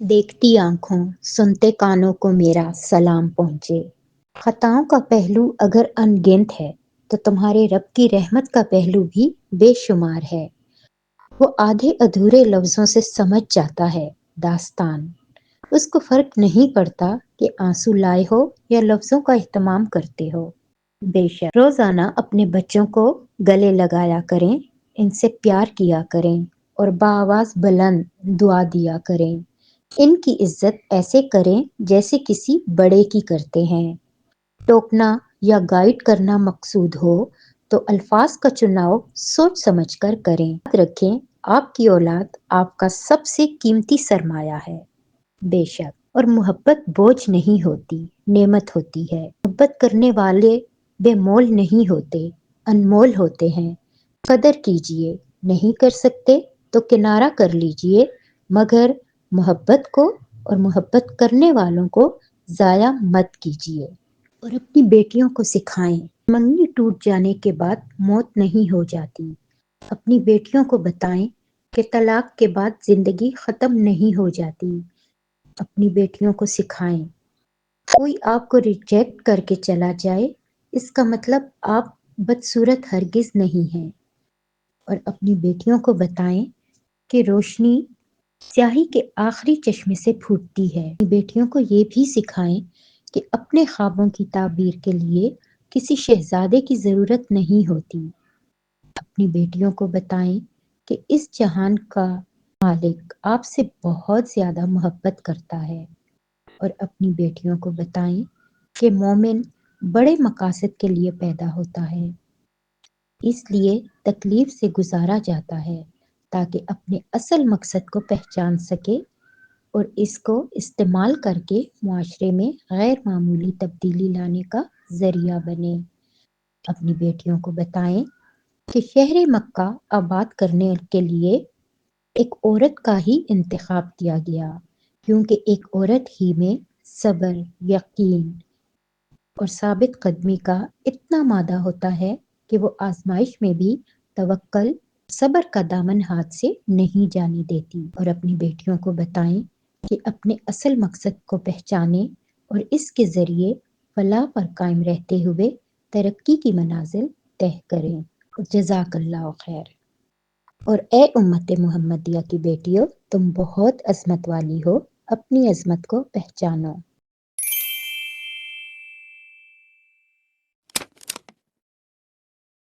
دیکھتی آنکھوں سنتے کانوں کو میرا سلام پہنچے۔ خطاؤں کا پہلو اگر ان گنت ہے تو تمہارے رب کی رحمت کا پہلو بھی بے شمار ہے۔ وہ آدھے ادھورے لفظوں سے سمجھ جاتا ہے داستان۔ اس کو فرق نہیں پڑتا کہ آنسو لائے ہو یا لفظوں کا اہتمام کرتے ہو۔ بے شک روزانہ اپنے بچوں کو گلے لگایا کریں، ان سے پیار کیا کریں اور بآواز بلند دعا دیا کریں۔ ان کی عزت ایسے کریں جیسے کسی بڑے کی کرتے ہیں۔ ٹوکنا یا گائیڈ کرنا مقصود ہو تو الفاظ کا چناؤ سوچ سمجھ کر کریں۔ یاد رکھیں آپ کی اولاد آپ کا سب سے قیمتی سرمایہ ہے۔ بے شک اور محبت بوجھ نہیں ہوتی، نعمت ہوتی ہے۔ محبت کرنے والے بے مول نہیں ہوتے، انمول ہوتے ہیں۔ قدر کیجئے، نہیں کر سکتے تو کنارہ کر لیجئے، مگر محبت کو اور محبت کرنے والوں کو ضائع مت کیجیے۔ اور اپنی بیٹیوں کو سکھائیں، منگنی ٹوٹ جانے کے بعد موت نہیں ہو جاتی۔ اپنی بیٹیوں کو بتائیں کہ طلاق کے بعد زندگی ختم نہیں ہو جاتی۔ اپنی بیٹیوں کو سکھائیں، کوئی آپ کو ریجیکٹ کر کے چلا جائے اس کا مطلب آپ بدصورت ہرگز نہیں ہیں۔ اور اپنی بیٹیوں کو بتائیں کہ روشنی سیاہی کے آخری چشمے سے پھوٹتی ہے۔ بیٹیوں کو یہ بھی سکھائیں کہ اپنے خوابوں کی تعبیر کے لیے کسی شہزادے کی ضرورت نہیں ہوتی۔ اپنی بیٹیوں کو بتائیں کہ اس جہان کا مالک آپ سے بہت زیادہ محبت کرتا ہے۔ اور اپنی بیٹیوں کو بتائیں کہ مومن بڑے مقاصد کے لیے پیدا ہوتا ہے، اس لیے تکلیف سے گزارا جاتا ہے تاکہ اپنے اصل مقصد کو پہچان سکے اور اس کو استعمال کر کے معاشرے میں غیر معمولی تبدیلی لانے کا ذریعہ بنے۔ اپنی بیٹیوں کو بتائیں کہ شہر مکہ آباد کرنے کے لیے ایک عورت کا ہی انتخاب کیا گیا، کیونکہ ایک عورت ہی میں صبر، یقین اور ثابت قدمی کا اتنا مادہ ہوتا ہے کہ وہ آزمائش میں بھی توکل، صبر کا دامن ہاتھ سے نہیں جانے دیتی۔ اور اپنی بیٹیوں کو بتائیں کہ اپنے اصل مقصد کو پہچانیں اور اس کے ذریعے فلاح پر قائم رہتے ہوئے ترقی کی منازل طے کریں۔ جزاک اللہ خیر۔ اور اے امت محمدیہ کی بیٹیوں، تم بہت عظمت والی ہو، اپنی عظمت کو پہچانو۔